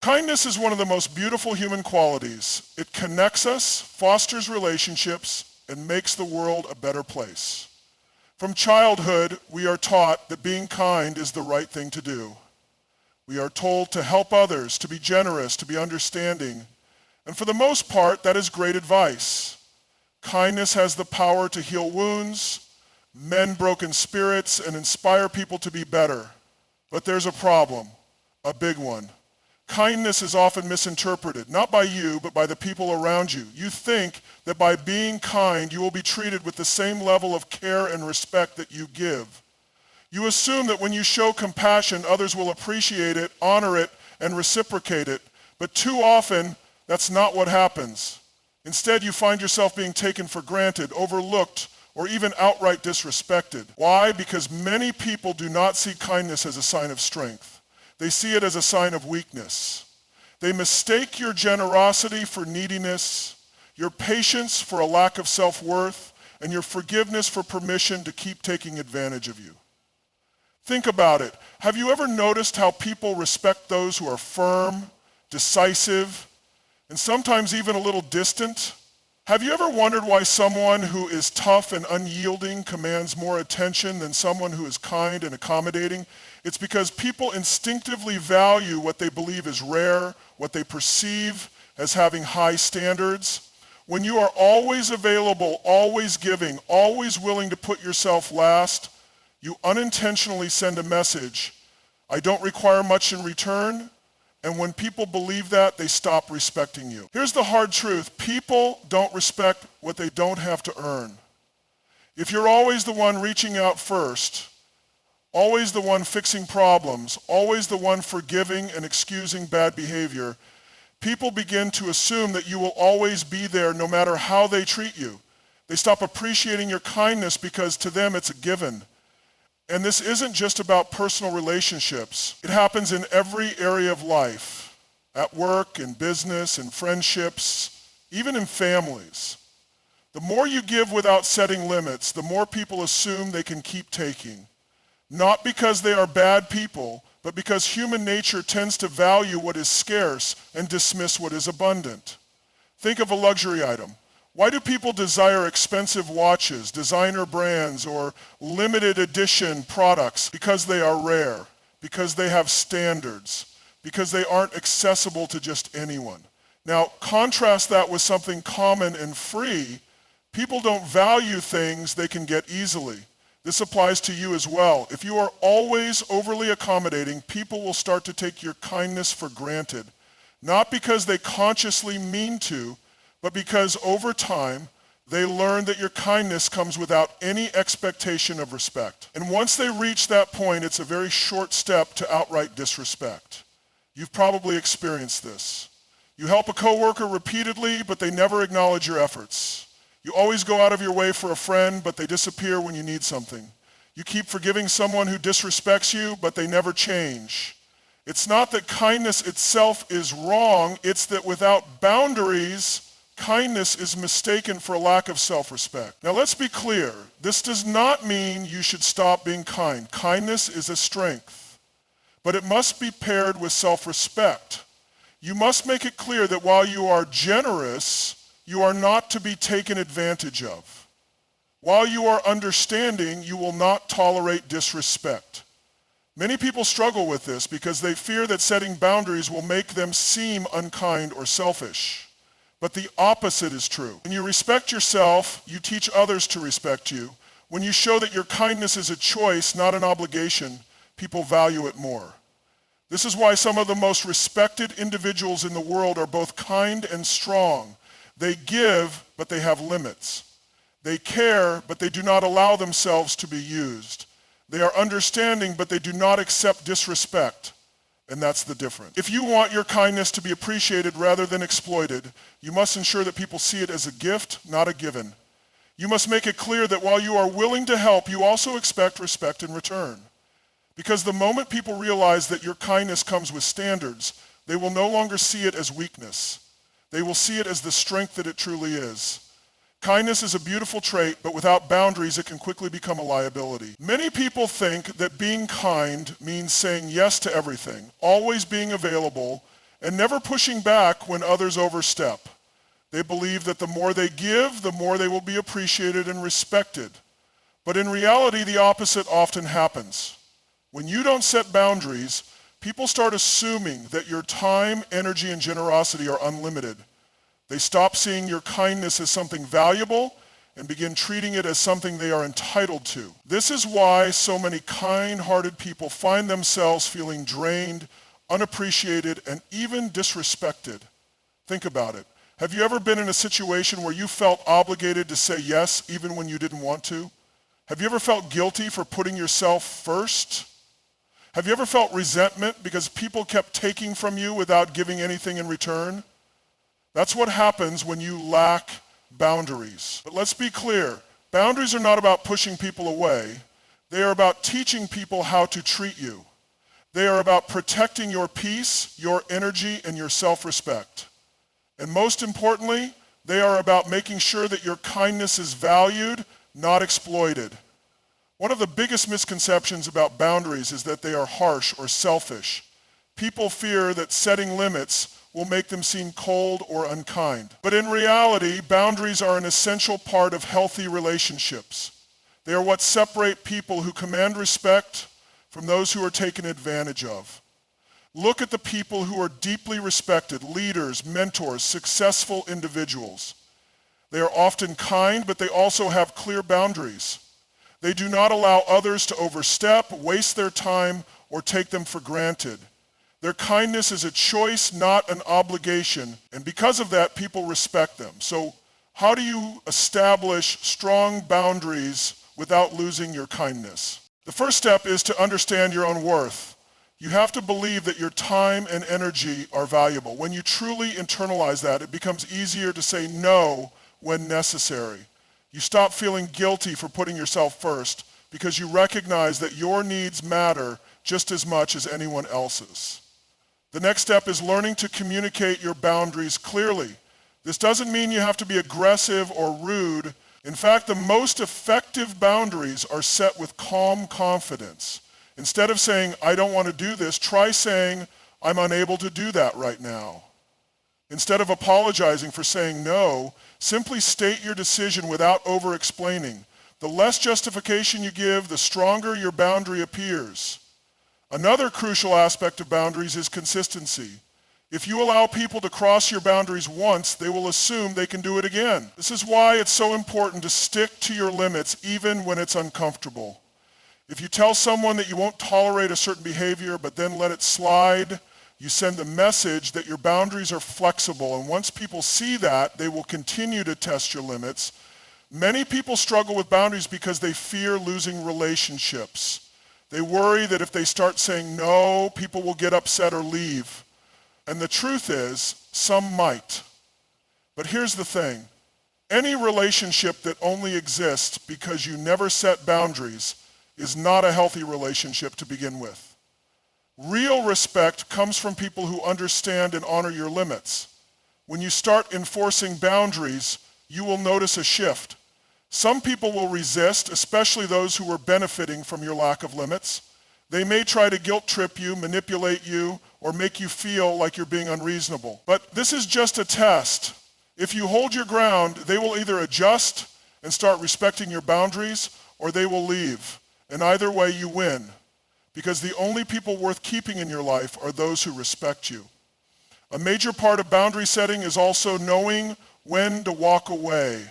Kindness is one of the most beautiful human qualities. It connects us, fosters relationships, and makes the world a better place. From childhood, we are taught that being kind is the right thing to do. We are told to help others, to be generous, to be understanding. And for the most part, that is great advice. Kindness has the power to heal wounds, mend broken spirits, and inspire people to be better. But there's a problem, a big one. Kindness is often misinterpreted, not by you, but by the people around you. You think that by being kind, you will be treated with the same level of care and respect that you give. You assume that when you show compassion, others will appreciate it, honor it, and reciprocate it. But too often, that's not what happens. Instead, you find yourself being taken for granted, overlooked, or even outright disrespected. Why? Because many people do not see kindness as a sign of strength. They see it as a sign of weakness. They mistake your generosity for neediness, your patience for a lack of self-worth, and your forgiveness for permission to keep taking advantage of you. Think about it. Have you ever noticed how people respect those who are firm, decisive, and sometimes even a little distant? Have you ever wondered why someone who is tough and unyielding commands more attention than someone who is kind and accommodating? It's because people instinctively value what they believe is rare, what they perceive as having high standards. When you are always available, always giving, always willing to put yourself last, you unintentionally send a message, I don't require much in return, and when people believe that, they stop respecting you. Here's the hard truth. People don't respect what they don't have to earn. If you're always the one reaching out first, always the one fixing problems, always the one forgiving and excusing bad behavior, people begin to assume that you will always be there no matter how they treat you. They stop appreciating your kindness because to them it's a given. And this isn't just about personal relationships. It happens in every area of life, at work, in business, in friendships, even in families. The more you give without setting limits, the more people assume they can keep taking. Not because they are bad people, but because human nature tends to value what is scarce and dismiss what is abundant. Think of a luxury item. Why do people desire expensive watches, designer brands, or limited edition products? Because they are rare, because they have standards, because they aren't accessible to just anyone. Now, contrast that with something common and free. People don't value things they can get easily. This applies to you as well. If you are always overly accommodating, people will start to take your kindness for granted, not because they consciously mean to, but because over time, they learn that your kindness comes without any expectation of respect. And once they reach that point, it's a very short step to outright disrespect. You've probably experienced this. You help a coworker repeatedly, but they never acknowledge your efforts. You always go out of your way for a friend, but they disappear when you need something. You keep forgiving someone who disrespects you, but they never change. It's not that kindness itself is wrong, it's that without boundaries, kindness is mistaken for a lack of self-respect. Now let's be clear. This does not mean you should stop being kind. Kindness is a strength, but it must be paired with self-respect. You must make it clear that while you are generous, you are not to be taken advantage of. While you are understanding, you will not tolerate disrespect. Many people struggle with this because they fear that setting boundaries will make them seem unkind or selfish. But the opposite is true. When you respect yourself, you teach others to respect you. When you show that your kindness is a choice, not an obligation, people value it more. This is why some of the most respected individuals in the world are both kind and strong. They give, but they have limits. They care, but they do not allow themselves to be used. They are understanding, but they do not accept disrespect. And that's the difference. If you want your kindness to be appreciated rather than exploited, you must ensure that people see it as a gift, not a given. You must make it clear that while you are willing to help, you also expect respect in return. Because the moment people realize that your kindness comes with standards, they will no longer see it as weakness. They will see it as the strength that it truly is. Kindness is a beautiful trait, but without boundaries, it can quickly become a liability. Many people think that being kind means saying yes to everything, always being available, and never pushing back when others overstep. They believe that the more they give, the more they will be appreciated and respected. But in reality, the opposite often happens. When you don't set boundaries, people start assuming that your time, energy, and generosity are unlimited. They stop seeing your kindness as something valuable and begin treating it as something they are entitled to. This is why so many kind-hearted people find themselves feeling drained, unappreciated, and even disrespected. Think about it. Have you ever been in a situation where you felt obligated to say yes even when you didn't want to? Have you ever felt guilty for putting yourself first? Have you ever felt resentment because people kept taking from you without giving anything in return? That's what happens when you lack boundaries. But let's be clear, boundaries are not about pushing people away. They are about teaching people how to treat you. They are about protecting your peace, your energy, and your self-respect. And most importantly, they are about making sure that your kindness is valued, not exploited. One of the biggest misconceptions about boundaries is that they are harsh or selfish. People fear that setting limits will make them seem cold or unkind. But in reality, boundaries are an essential part of healthy relationships. They are what separate people who command respect from those who are taken advantage of. Look at the people who are deeply respected, leaders, mentors, successful individuals. They are often kind, but they also have clear boundaries. They do not allow others to overstep, waste their time, or take them for granted. Their kindness is a choice, not an obligation, and because of that, people respect them. So how do you establish strong boundaries without losing your kindness? The first step is to understand your own worth. You have to believe that your time and energy are valuable. When you truly internalize that, it becomes easier to say no when necessary. You stop feeling guilty for putting yourself first because you recognize that your needs matter just as much as anyone else's. The next step is learning to communicate your boundaries clearly. This doesn't mean you have to be aggressive or rude. In fact, the most effective boundaries are set with calm confidence. Instead of saying, I don't want to do this, try saying, I'm unable to do that right now. Instead of apologizing for saying no, simply state your decision without over-explaining. The less justification you give, the stronger your boundary appears. Another crucial aspect of boundaries is consistency. If you allow people to cross your boundaries once, they will assume they can do it again. This is why it's so important to stick to your limits even when it's uncomfortable. If you tell someone that you won't tolerate a certain behavior but then let it slide, you send the message that your boundaries are flexible, and once people see that, they will continue to test your limits. Many people struggle with boundaries because they fear losing relationships. They worry that if they start saying no, people will get upset or leave. And the truth is, some might. But here's the thing. Any relationship that only exists because you never set boundaries is not a healthy relationship to begin with. Real respect comes from people who understand and honor your limits. When you start enforcing boundaries, you will notice a shift. Some people will resist, especially those who are benefiting from your lack of limits. They may try to guilt trip you, manipulate you, or make you feel like you're being unreasonable. But this is just a test. If you hold your ground, they will either adjust and start respecting your boundaries, or they will leave. And either way, you win. Because the only people worth keeping in your life are those who respect you. A major part of boundary setting is also knowing when to walk away.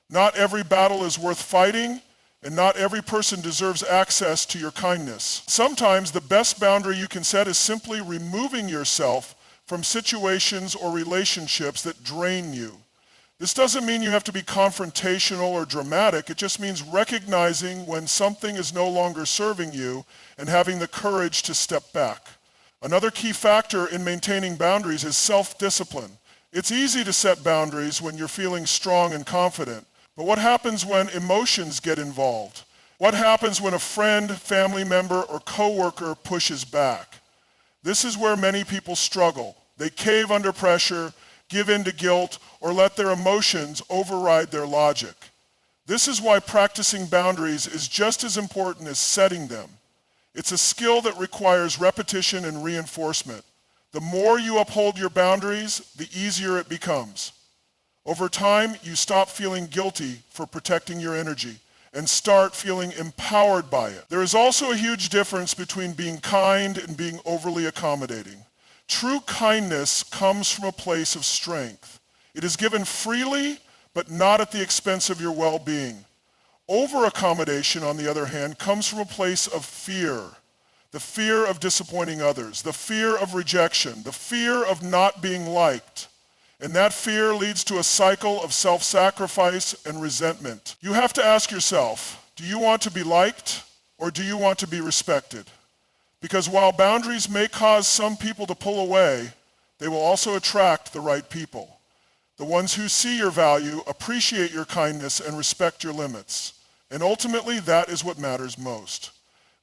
Not every battle is worth fighting, and not every person deserves access to your kindness. Sometimes the best boundary you can set is simply removing yourself from situations or relationships that drain you. This doesn't mean you have to be confrontational or dramatic. It just means recognizing when something is no longer serving you and having the courage to step back. Another key factor in maintaining boundaries is self-discipline. It's easy to set boundaries when you're feeling strong and confident. But what happens when emotions get involved? What happens when a friend, family member, or coworker pushes back? This is where many people struggle. They cave under pressure, give in to guilt, or let their emotions override their logic. This is why practicing boundaries is just as important as setting them. It's a skill that requires repetition and reinforcement. The more you uphold your boundaries, the easier it becomes. Over time, you stop feeling guilty for protecting your energy and start feeling empowered by it. There is also a huge difference between being kind and being overly accommodating. True kindness comes from a place of strength. It is given freely, but not at the expense of your well-being. Over-accommodation, on the other hand, comes from a place of fear. The fear of disappointing others, the fear of rejection, the fear of not being liked. And that fear leads to a cycle of self-sacrifice and resentment. You have to ask yourself, do you want to be liked or do you want to be respected? Because while boundaries may cause some people to pull away, they will also attract the right people. The ones who see your value, appreciate your kindness, and respect your limits. And ultimately, that is what matters most.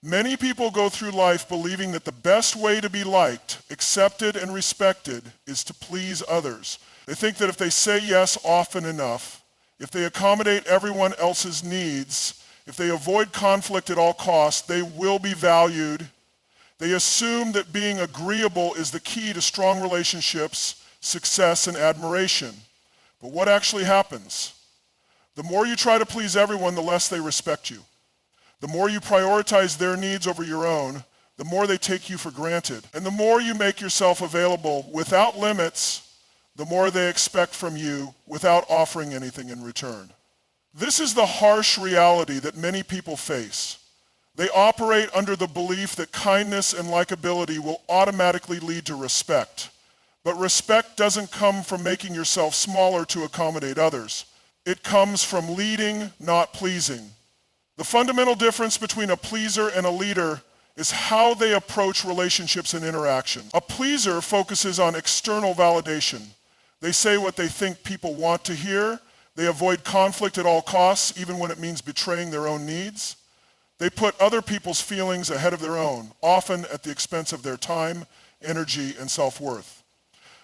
Many people go through life believing that the best way to be liked, accepted, and respected is to please others. They think that if they say yes often enough, if they accommodate everyone else's needs, if they avoid conflict at all costs, they will be valued. They assume that being agreeable is the key to strong relationships, success, and admiration. But what actually happens? The more you try to please everyone, the less they respect you. The more you prioritize their needs over your own, the more they take you for granted. And the more you make yourself available without limits, the more they expect from you without offering anything in return. This is the harsh reality that many people face. They operate under the belief that kindness and likability will automatically lead to respect. But respect doesn't come from making yourself smaller to accommodate others. It comes from leading, not pleasing. The fundamental difference between a pleaser and a leader is how they approach relationships and interactions. A pleaser focuses on external validation. They say what they think people want to hear. They avoid conflict at all costs, even when it means betraying their own needs. They put other people's feelings ahead of their own, often at the expense of their time, energy, and self-worth.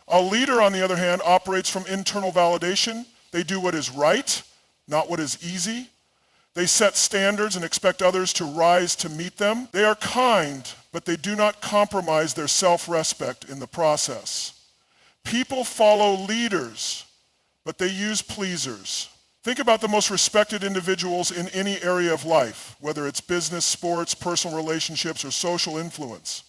A leader, on the other hand, operates from internal validation. They do what is right, not what is easy. They set standards and expect others to rise to meet them. They are kind, but they do not compromise their self-respect in the process. People follow leaders, but they use pleasers. Think about the most respected individuals in any area of life, whether it's business, sports, personal relationships, or social influence.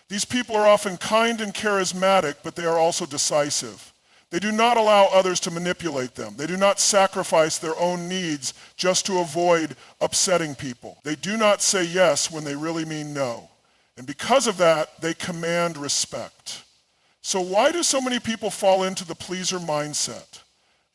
These people are often kind and charismatic, but they are also decisive. They do not allow others to manipulate them. They do not sacrifice their own needs just to avoid upsetting people. They do not say yes when they really mean no. And because of that, they command respect. So why do so many people fall into the pleaser mindset?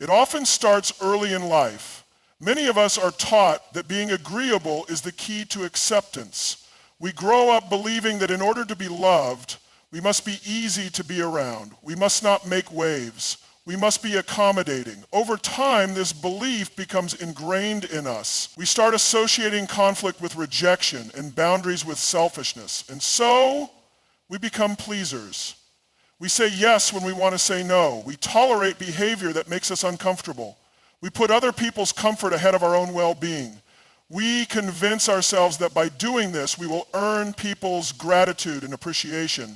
It often starts early in life. Many of us are taught that being agreeable is the key to acceptance. We grow up believing that in order to be loved, we must be easy to be around. We must not make waves. We must be accommodating. Over time, this belief becomes ingrained in us. We start associating conflict with rejection and boundaries with selfishness. And so, we become pleasers. We say yes when we want to say no. We tolerate behavior that makes us uncomfortable. We put other people's comfort ahead of our own well-being. We convince ourselves that by doing this, we will earn people's gratitude and appreciation.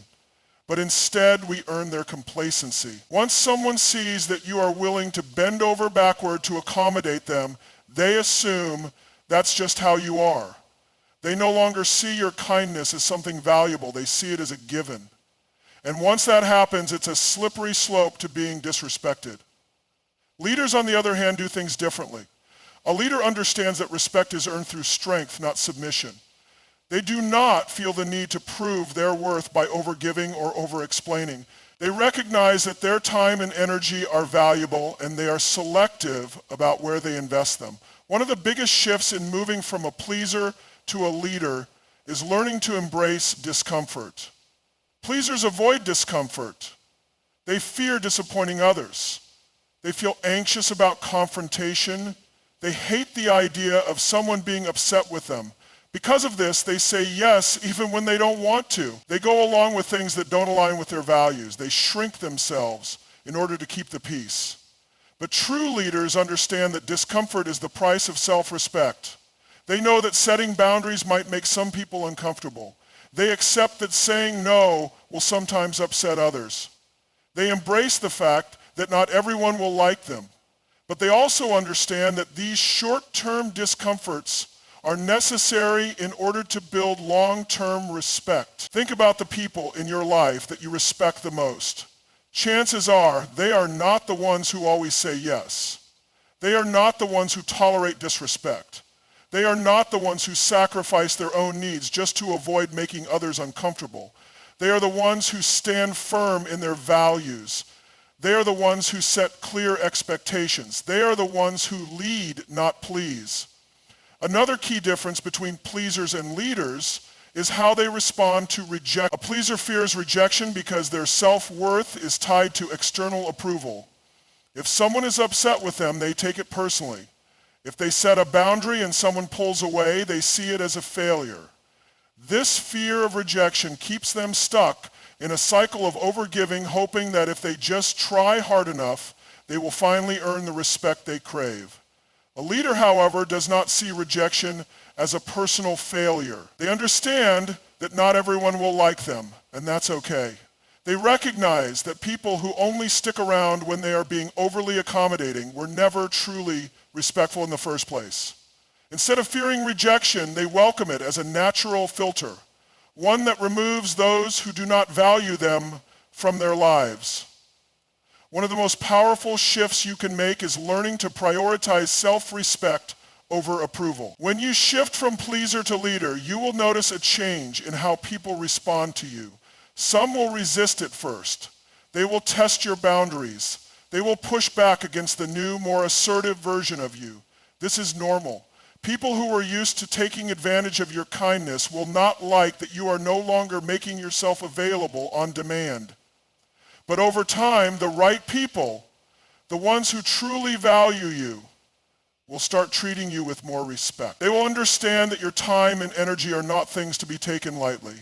But instead, we earn their complacency. Once someone sees that you are willing to bend over backward to accommodate them, they assume that's just how you are. They no longer see your kindness as something valuable. They see it as a given. And once that happens, it's a slippery slope to being disrespected. Leaders, on the other hand, do things differently. A leader understands that respect is earned through strength, not submission. They do not feel the need to prove their worth by overgiving or over-explaining. They recognize that their time and energy are valuable, and they are selective about where they invest them. One of the biggest shifts in moving from a pleaser to a leader is learning to embrace discomfort. Pleasers avoid discomfort. They fear disappointing others. They feel anxious about confrontation. They hate the idea of someone being upset with them. Because of this, they say yes even when they don't want to. They go along with things that don't align with their values. They shrink themselves in order to keep the peace. But true leaders understand that discomfort is the price of self-respect. They know that setting boundaries might make some people uncomfortable. They accept that saying no will sometimes upset others. They embrace the fact that not everyone will like them. But they also understand that these short-term discomforts are necessary in order to build long-term respect. Think about the people in your life that you respect the most. Chances are they are not the ones who always say yes. They are not the ones who tolerate disrespect. They are not the ones who sacrifice their own needs just to avoid making others uncomfortable. They are the ones who stand firm in their values. They are the ones who set clear expectations. They are the ones who lead, not please. Another key difference between pleasers and leaders is how they respond to rejection. A pleaser fears rejection because their self-worth is tied to external approval. If someone is upset with them, they take it personally. If they set a boundary and someone pulls away, they see it as a failure. This fear of rejection keeps them stuck in a cycle of overgiving, hoping that if they just try hard enough, they will finally earn the respect they crave. A leader, however, does not see rejection as a personal failure. They understand that not everyone will like them, and that's okay. They recognize that people who only stick around when they are being overly accommodating were never truly respectful in the first place. Instead of fearing rejection, they welcome it as a natural filter, one that removes those who do not value them from their lives. One of the most powerful shifts you can make is learning to prioritize self-respect over approval. When you shift from pleaser to leader, you will notice a change in how people respond to you. Some will resist at first. They will test your boundaries. They will push back against the new, more assertive version of you. This is normal. People who are used to taking advantage of your kindness will not like that you are no longer making yourself available on demand. But over time, the right people, the ones who truly value you, will start treating you with more respect. They will understand that your time and energy are not things to be taken lightly.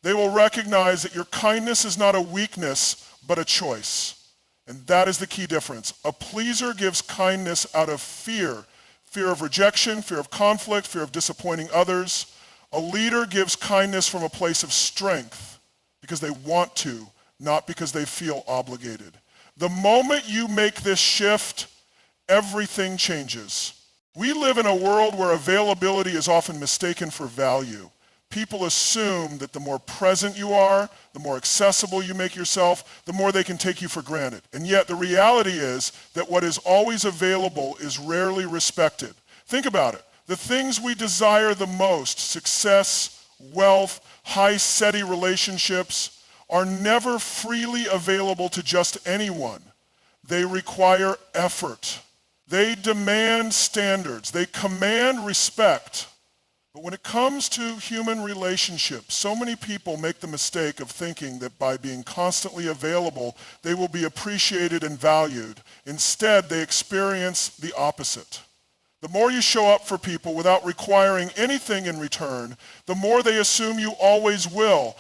They will recognize that your kindness is not a weakness, but a choice. And that is the key difference. A pleaser gives kindness out of fear. Fear of rejection, fear of conflict, fear of disappointing others. A leader gives kindness from a place of strength because they want to, not because they feel obligated. The moment you make this shift, everything changes. We live in a world where availability is often mistaken for value. People assume that the more present you are, the more accessible you make yourself, the more they can take you for granted. And yet the reality is that what is always available is rarely respected. Think about it. The things we desire the most, success, wealth, high steady relationships, are never freely available to just anyone. They require effort. They demand standards. They command respect. But when it comes to human relationships, so many people make the mistake of thinking that by being constantly available, they will be appreciated and valued. Instead, they experience the opposite. The more you show up for people without requiring anything in return, the more they assume you always will.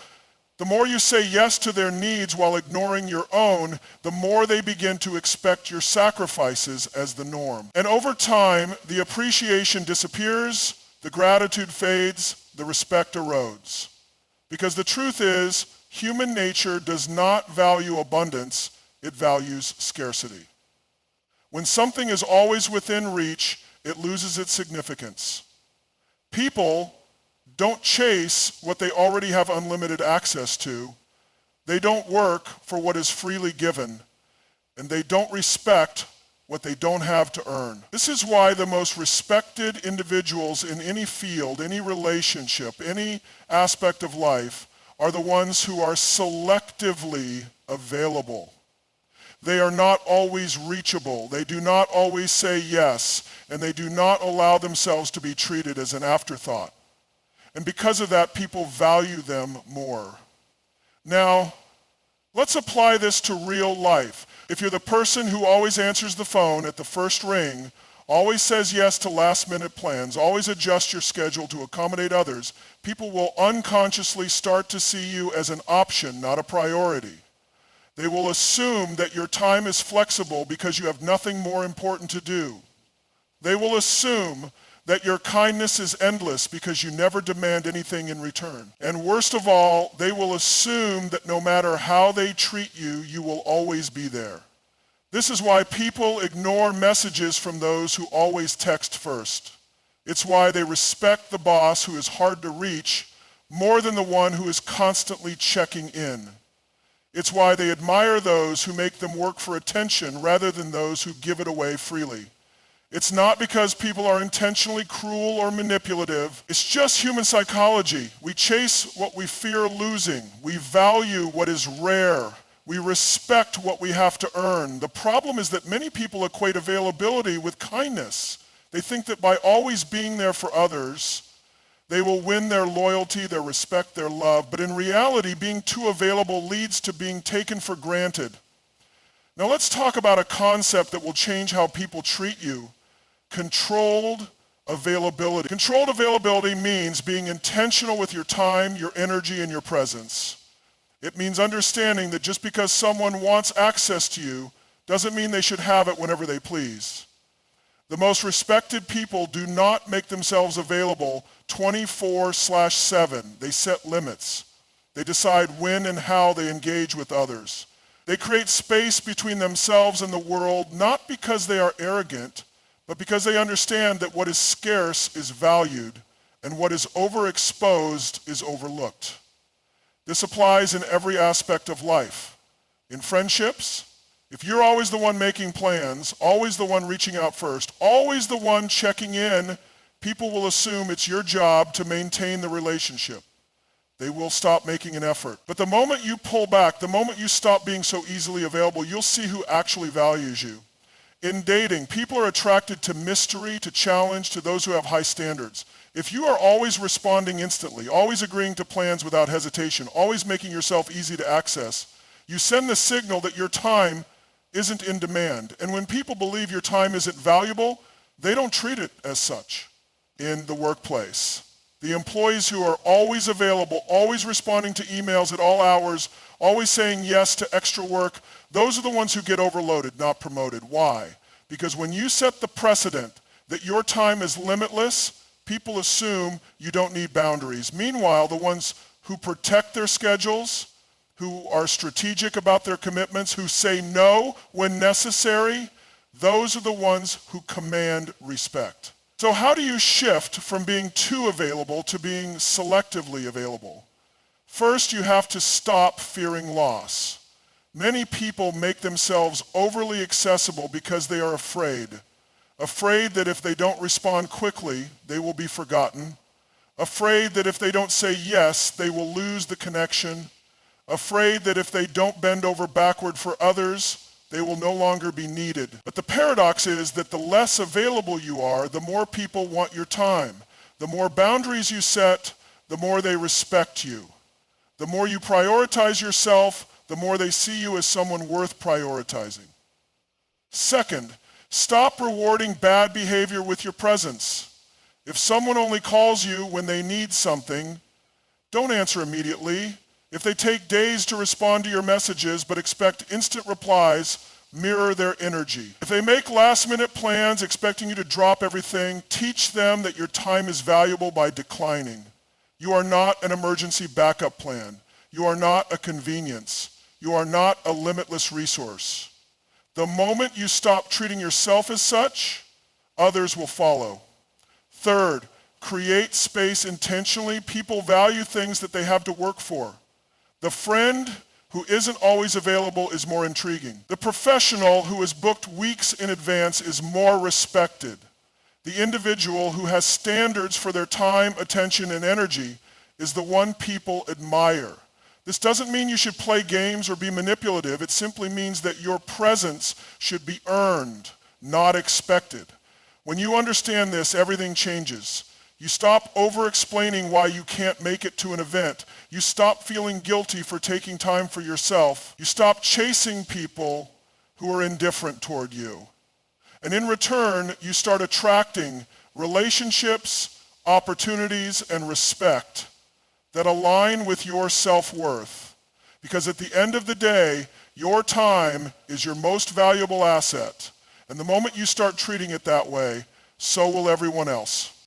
The more you say yes to their needs while ignoring your own, the more they begin to expect your sacrifices as the norm. And over time, the appreciation disappears, the gratitude fades, the respect erodes. Because the truth is, human nature does not value abundance, it values scarcity. When something is always within reach, it loses its significance. People don't chase what they already have unlimited access to. They don't work for what is freely given, and they don't respect what they don't have to earn. This is why the most respected individuals in any field, any relationship, any aspect of life are the ones who are selectively available. They are not always reachable. They do not always say yes, and they do not allow themselves to be treated as an afterthought. And because of that, people value them more. Now, let's apply this to real life. If you're the person who always answers the phone at the first ring, always says yes to last-minute plans, always adjusts your schedule to accommodate others, people will unconsciously start to see you as an option, not a priority. They will assume that your time is flexible because you have nothing more important to do. They will assume that your kindness is endless because you never demand anything in return. And worst of all, they will assume that no matter how they treat you, you will always be there. This is why people ignore messages from those who always text first. It's why they respect the boss who is hard to reach more than the one who is constantly checking in. It's why they admire those who make them work for attention rather than those who give it away freely. It's not because people are intentionally cruel or manipulative. It's just human psychology. We chase what we fear losing. We value what is rare. We respect what we have to earn. The problem is that many people equate availability with kindness. They think that by always being there for others, they will win their loyalty, their respect, their love. But in reality, being too available leads to being taken for granted. Now let's talk about a concept that will change how people treat you. Controlled availability. Controlled availability means being intentional with your time, your energy, and your presence. It means understanding that just because someone wants access to you doesn't mean they should have it whenever they please. The most respected people do not make themselves available 24/7. They set limits. They decide when and how they engage with others. They create space between themselves and the world, not because they are arrogant, but because they understand that what is scarce is valued and what is overexposed is overlooked. This applies in every aspect of life. In friendships, if you're always the one making plans, always the one reaching out first, always the one checking in, people will assume it's your job to maintain the relationship. They will stop making an effort. But the moment you pull back, the moment you stop being so easily available, you'll see who actually values you. In dating, people are attracted to mystery, to challenge, to those who have high standards. If you are always responding instantly, always agreeing to plans without hesitation, always making yourself easy to access, you send the signal that your time isn't in demand. And when people believe your time isn't valuable, they don't treat it as such in the workplace. The employees who are always available, always responding to emails at all hours, always saying yes to extra work, those are the ones who get overloaded, not promoted. Why? Because when you set the precedent that your time is limitless, people assume you don't need boundaries. Meanwhile, the ones who protect their schedules, who are strategic about their commitments, who say no when necessary, those are the ones who command respect. So how do you shift from being too available to being selectively available? First, you have to stop fearing loss. Many people make themselves overly accessible because they are afraid that if they don't respond quickly, they will be forgotten, afraid that if they don't say yes, they will lose the connection, afraid that if they don't bend over backward for others, they will no longer be needed. But the paradox is that the less available you are, the more people want your time. The more boundaries you set, the more they respect you. The more you prioritize yourself, the more they see you as someone worth prioritizing. Second, stop rewarding bad behavior with your presence. If someone only calls you when they need something, don't answer immediately. If they take days to respond to your messages but expect instant replies, mirror their energy. If they make last-minute plans expecting you to drop everything, teach them that your time is valuable by declining. You are not an emergency backup plan. You are not a convenience. You are not a limitless resource. The moment you stop treating yourself as such, others will follow. Third, create space intentionally. People value things that they have to work for. The friend who isn't always available is more intriguing. The professional who is booked weeks in advance is more respected. The individual who has standards for their time, attention, and energy is the one people admire. This doesn't mean you should play games or be manipulative. It simply means that your presence should be earned, not expected. When you understand this, everything changes. You stop over-explaining why you can't make it to an event. You stop feeling guilty for taking time for yourself. You stop chasing people who are indifferent toward you. And in return, you start attracting relationships, opportunities, and respect that align with your self-worth. Because at the end of the day, your time is your most valuable asset. And the moment you start treating it that way, so will everyone else.